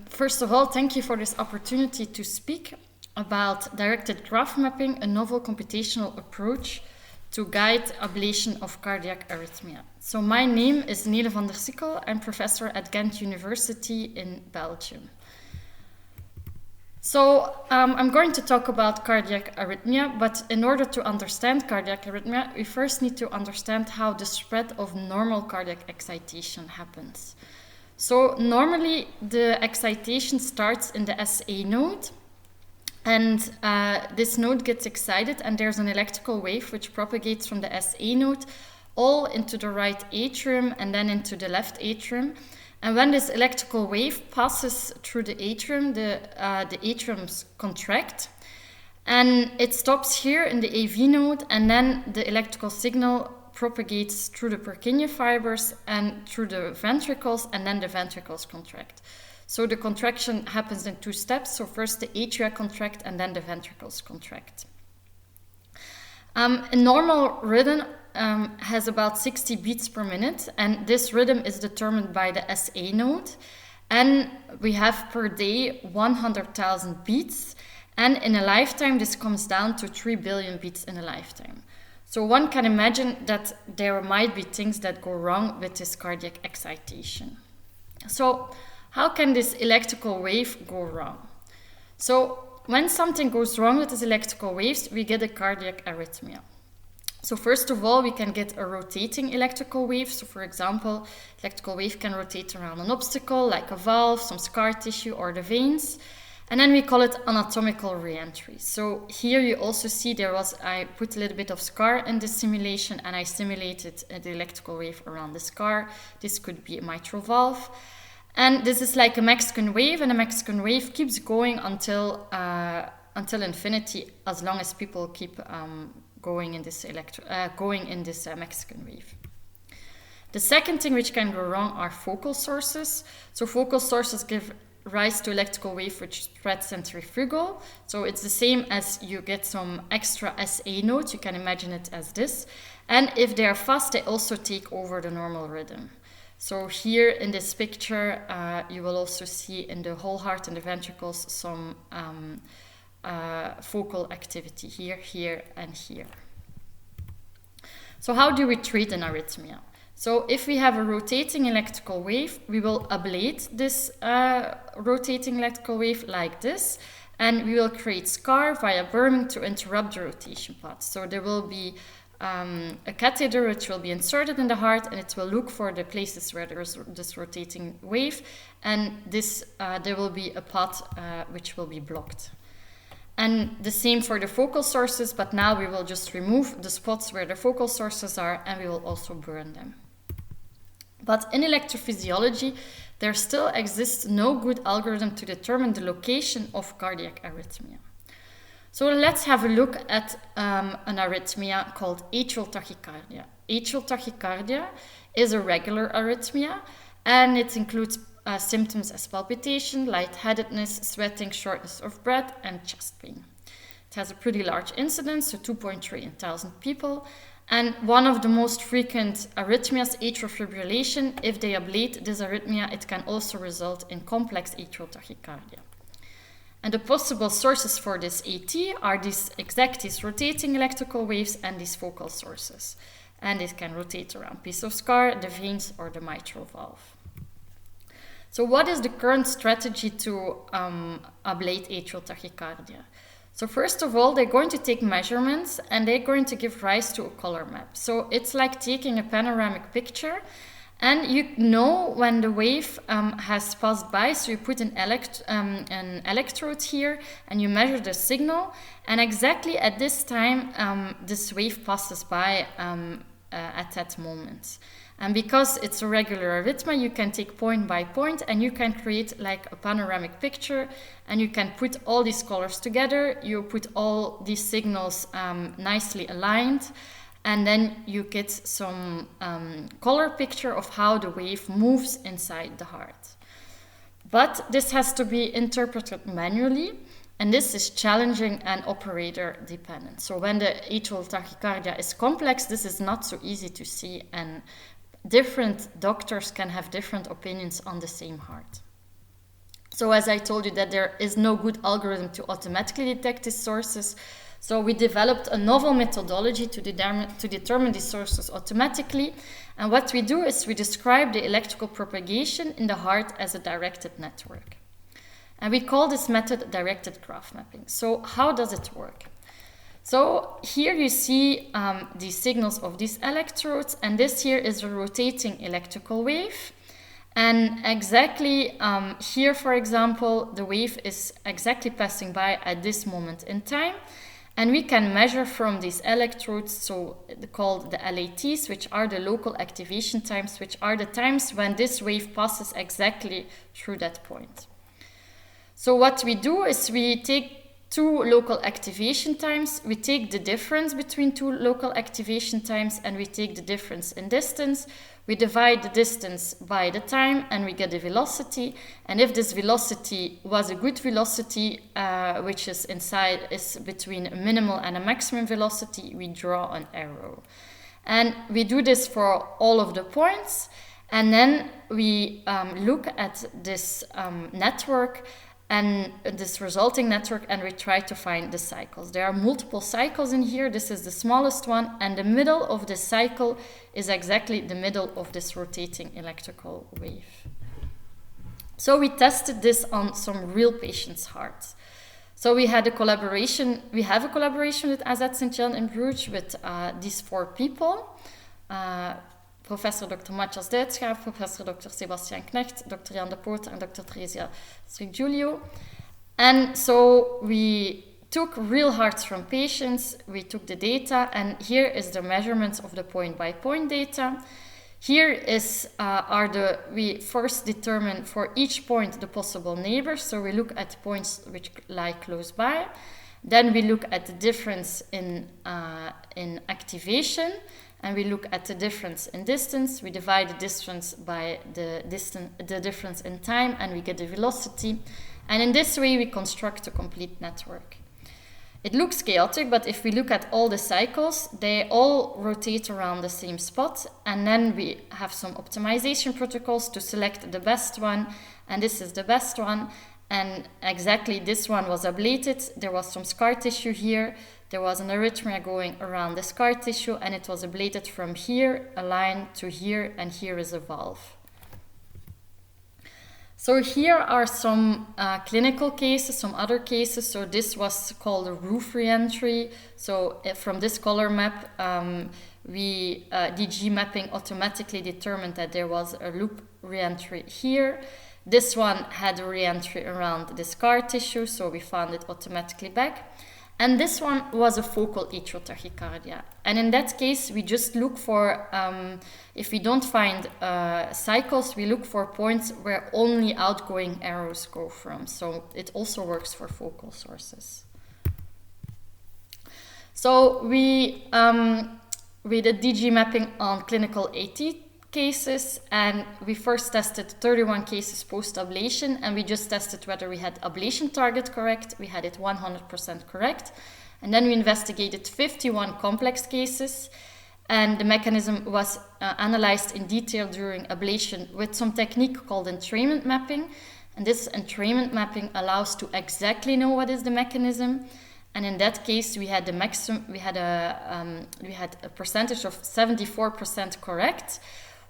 First of all, thank you for this opportunity to speak about directed graph mapping, a novel computational approach to guide ablation of cardiac arrhythmia. So my name is Nele Vandersickel. I'm professor at Ghent University in Belgium. So I'm going to talk about cardiac arrhythmia, but in order to understand cardiac arrhythmia, we first need to understand how the spread of normal cardiac excitation happens. So normally the excitation starts in the SA node, and this node gets excited and there's an electrical wave which propagates from the SA node all into the right atrium and then into the left atrium. And when this electrical wave passes through the atrium, the atriums contract and it stops here in the AV node, and then the electrical signal propagates through the Purkinje fibers and through the ventricles, and then the ventricles contract. So the contraction happens in two steps. So first the atria contract and then the ventricles contract. A normal rhythm has about 60 beats per minute, and this rhythm is determined by the SA node. And we have per day 100,000 beats, and in a lifetime this comes down to 3 billion beats in a lifetime. So one can imagine that there might be things that go wrong with this cardiac excitation. So how can this electrical wave go wrong? So when something goes wrong with these electrical waves, we get a cardiac arrhythmia. So first of all, we can get a rotating electrical wave. So for example, electrical wave can rotate around an obstacle like a valve, some scar tissue, or the veins. And then we call it anatomical reentry. So here you also see I put a little bit of scar in this simulation, and I simulated the electrical wave around the scar. This could be a mitral valve. And this is like a Mexican wave, and a Mexican wave keeps going until infinity, as long as people keep going in this Mexican wave. The second thing which can go wrong are focal sources. So focal sources give rise to electrical wave which spread centrifugal. So it's the same as you get some extra SA nodes. You can imagine it as this. And if they are fast, they also take over the normal rhythm. So here in this picture, you will also see in the whole heart and the ventricles some focal activity here, and here. So how do we treat an arrhythmia? So if we have a rotating electrical wave, we will ablate this rotating electrical wave like this, and we will create scar via burning to interrupt the rotation path. So there will be a catheter which will be inserted in the heart, and it will look for the places where there is this rotating wave, and there will be a path which will be blocked. And the same for the focal sources, but now we will just remove the spots where the focal sources are, and we will also burn them. But in electrophysiology, there still exists no good algorithm to determine the location of cardiac arrhythmia. So let's have a look at an arrhythmia called atrial tachycardia. Atrial tachycardia is a regular arrhythmia, and it includes symptoms as palpitation, lightheadedness, sweating, shortness of breath, and chest pain. It has a pretty large incidence, so 2.3 in 1,000 people. And one of the most frequent arrhythmias, atrial fibrillation. If they ablate this arrhythmia, it can also result in complex atrial tachycardia. And the possible sources for this AT are these rotating electrical waves and these focal sources. And it can rotate around piece of scar, the veins, or the mitral valve. So what is the current strategy to ablate atrial tachycardia? So first of all, they're going to take measurements, and they're going to give rise to a color map. So it's like taking a panoramic picture, and you know when the wave has passed by. So you put an electrode here, and you measure the signal, and exactly at this time this wave passes by at that moment. And because it's a regular arrhythmia, you can take point by point, and you can create like a panoramic picture, and you can put all these colors together. You put all these signals nicely aligned, and then you get some color picture of how the wave moves inside the heart. But this has to be interpreted manually, and this is challenging and operator dependent. So when the atrial tachycardia is complex, this is not so easy to see, and different doctors can have different opinions on the same heart. So as I told you that there is no good algorithm to automatically detect these sources, so we developed a novel methodology to determine these sources automatically. And what we do is we describe the electrical propagation in the heart as a directed network. And we call this method directed graph mapping. So how does it work? So here you see the signals of these electrodes, and this here is a rotating electrical wave. And exactly here, for example, the wave is exactly passing by at this moment in time. And we can measure from these electrodes, so called the LATs, which are the local activation times, which are the times when this wave passes exactly through that point. So what we do is we take two local activation times, we take the difference between two local activation times, and we take the difference in distance. We divide the distance by the time and we get the velocity. And if this velocity was a good velocity, which is between a minimal and a maximum velocity, we draw an arrow. And we do this for all of the points. And then we look at this network and this resulting network, and we try to find the cycles. There are multiple cycles in here. This is the smallest one, and the middle of this cycle is exactly the middle of this rotating electrical wave. So we tested this on some real patients' hearts. So we have a collaboration with AZ Sint-Jan in Bruges with these four people. Professor Dr. Matthias Duitsgraaf, Professor Dr. Sebastian Knecht, Dr. Jan de Poort, and Dr. Theresia Strigiulio. And so we took real hearts from patients, we took the data, and here is the measurements of the point-by-point data. Here we first determine for each point the possible neighbors, so we look at points which lie close by. Then we look at the difference in activation, and we look at the difference in distance. We divide the distance by the difference in time, and we get the velocity. And in this way, we construct a complete network. It looks chaotic, but if we look at all the cycles, they all rotate around the same spot. And then we have some optimization protocols to select the best one. And this is the best one. And exactly this one was ablated. There was some scar tissue here. There was an arrhythmia going around the scar tissue, and it was ablated from here, a line to here, and here is a valve. So here are some clinical cases, some other cases. So this was called a roof reentry. So from this color map, DG mapping automatically determined that there was a loop reentry here. This one had a reentry around the scar tissue, so we found it automatically back. And this one was a focal atrial tachycardia. And in that case, we just look for, if we don't find cycles, we look for points where only outgoing arrows go from. So it also works for focal sources. So we did DG mapping on clinical AT cases, and we first tested 31 cases post-ablation, and we just tested whether we had ablation target correct. We had it 100% correct. And then we investigated 51 complex cases, and the mechanism was analyzed in detail during ablation with some technique called entrainment mapping. And this entrainment mapping allows to exactly know what is the mechanism. And in that case, we had a percentage of 74% correct,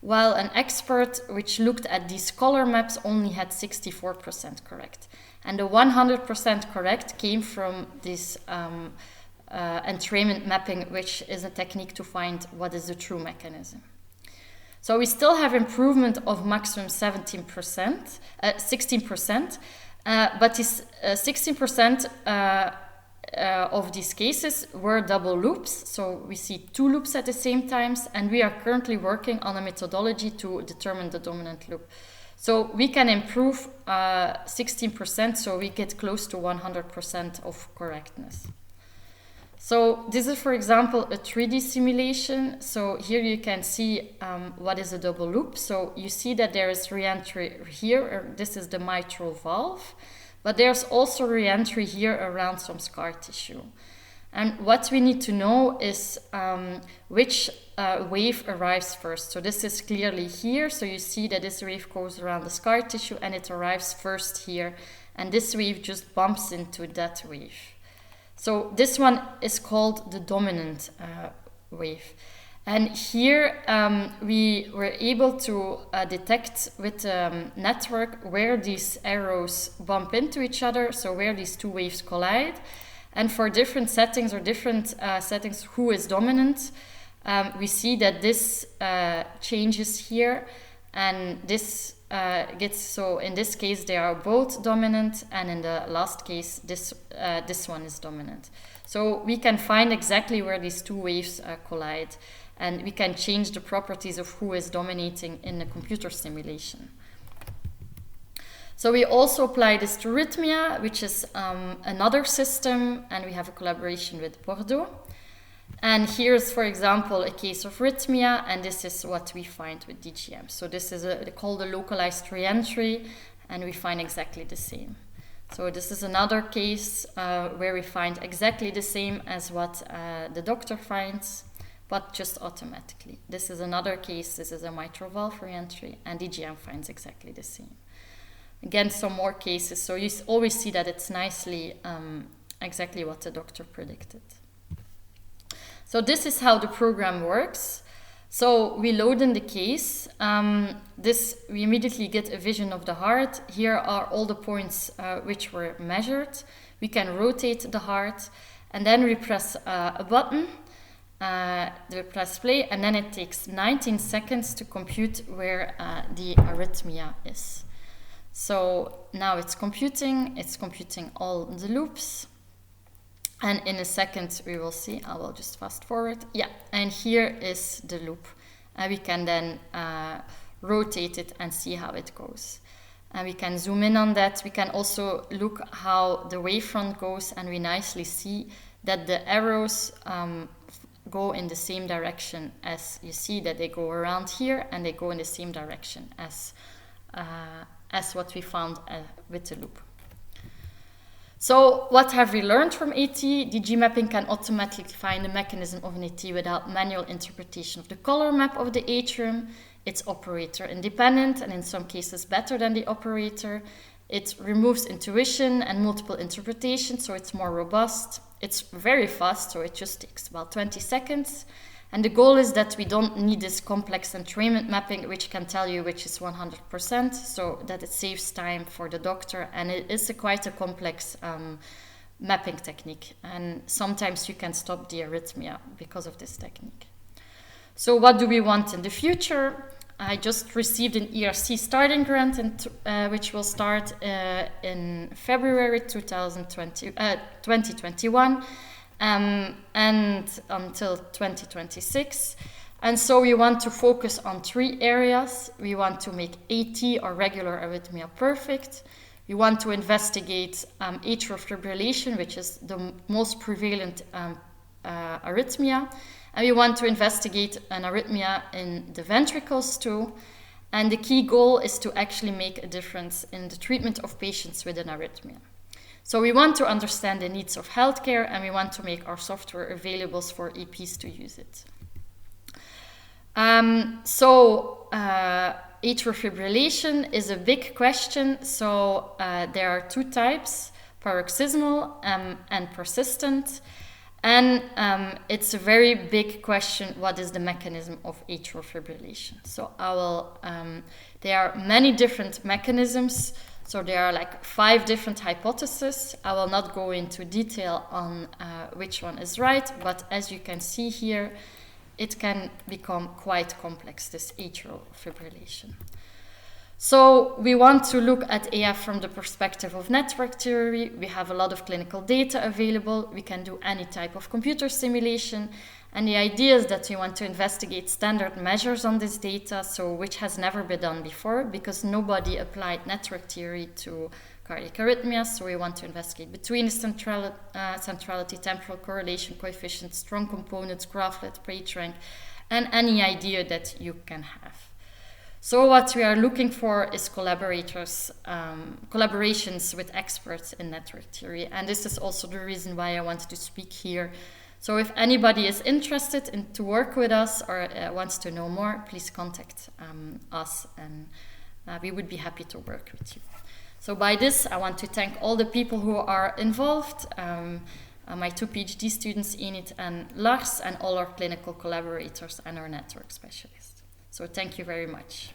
while an expert which looked at these color maps only had 64% correct. And the 100% correct came from this entrainment mapping, which is a technique to find what is the true mechanism. So we still have improvement of maximum 16%, but this 16% of these cases were double loops, so we see two loops at the same times, and we are currently working on a methodology to determine the dominant loop. So we can improve 16%, so we get close to 100% of correctness. So this is, for example, a 3D simulation. So here you can see what is a double loop. So you see that there is re-entry here, this is the mitral valve. But there's also re-entry here around some scar tissue. And what we need to know is which wave arrives first. So this is clearly here. So you see that this wave goes around the scar tissue and it arrives first here. And this wave just bumps into that wave. So this one is called the dominant wave. And here we were able to detect with the network where these arrows bump into each other, so where these two waves collide. And for different settings or different settings, who is dominant, we see that this changes here, and this so in this case they are both dominant, and in the last case this one is dominant. So we can find exactly where these two waves collide, and we can change the properties of who is dominating in the computer simulation. So we also apply this to arrhythmia, which is another system, and we have a collaboration with Bordeaux. And here's, for example, a case of arrhythmia, and this is what we find with DGM. So this is called a localized reentry, and we find exactly the same. So this is another case where we find exactly the same as what the doctor finds, but just automatically. This is another case, this is a mitral valve reentry, and DGM finds exactly the same. Again, some more cases, so you always see that it's nicely exactly what the doctor predicted. So this is how the program works. So we load in the case. We immediately get a vision of the heart. Here are all the points which were measured. We can rotate the heart, and then we press a button. We press play, and then it takes 19 seconds to compute where the arrhythmia is. So now it's computing all the loops. And in a second we will see, I will just fast forward. Yeah, and here is the loop. And we can then rotate it and see how it goes. And we can zoom in on that. We can also look how the wavefront goes, and we nicely see that the arrows go in the same direction, as you see that they go around here, and they go in the same direction as what we found with the loop. So what have we learned from AT? DG mapping can automatically find the mechanism of an AT without manual interpretation of the color map of the atrium. It's operator independent, and in some cases better than the operator. It removes intuition and multiple interpretations, so it's more robust. It's very fast, so it just takes about 20 seconds. And the goal is that we don't need this complex entrainment mapping, which can tell you which is 100%, so that it saves time for the doctor. And it is quite a complex mapping technique. And sometimes you can stop the arrhythmia because of this technique. So what do we want in the future? I just received an ERC starting grant, which will start in February 2021. And until 2026. And so we want to focus on 3 areas. We want to make AT, or regular arrhythmia, perfect. We want to investigate atrial fibrillation, which is the most prevalent arrhythmia. And we want to investigate an arrhythmia in the ventricles too. And the key goal is to actually make a difference in the treatment of patients with an arrhythmia. So we want to understand the needs of healthcare, and we want to make our software available for EPs to use it. Atrial fibrillation is a big question. So there are 2 types, paroxysmal and persistent. And it's a very big question, what is the mechanism of atrial fibrillation? So there are many different mechanisms. So there are like 5 different hypotheses. I will not go into detail on which one is right, but as you can see here, it can become quite complex, this atrial fibrillation. So we want to look at AF from the perspective of network theory. We have a lot of clinical data available. We can do any type of computer simulation. And the idea is that we want to investigate standard measures on this data, so which has never been done before, because nobody applied network theory to cardiac arrhythmias. So we want to investigate between the centrality, temporal correlation coefficient, strong components, graphlet, page rank, and any idea that you can have. So what we are looking for is collaborations with experts in network theory. And this is also the reason why I wanted to speak here. So if anybody is interested to work with us or wants to know more, please contact us, and we would be happy to work with you. So by this, I want to thank all the people who are involved, my 2 PhD students, Enid and Lars, and all our clinical collaborators and our network specialists. So thank you very much.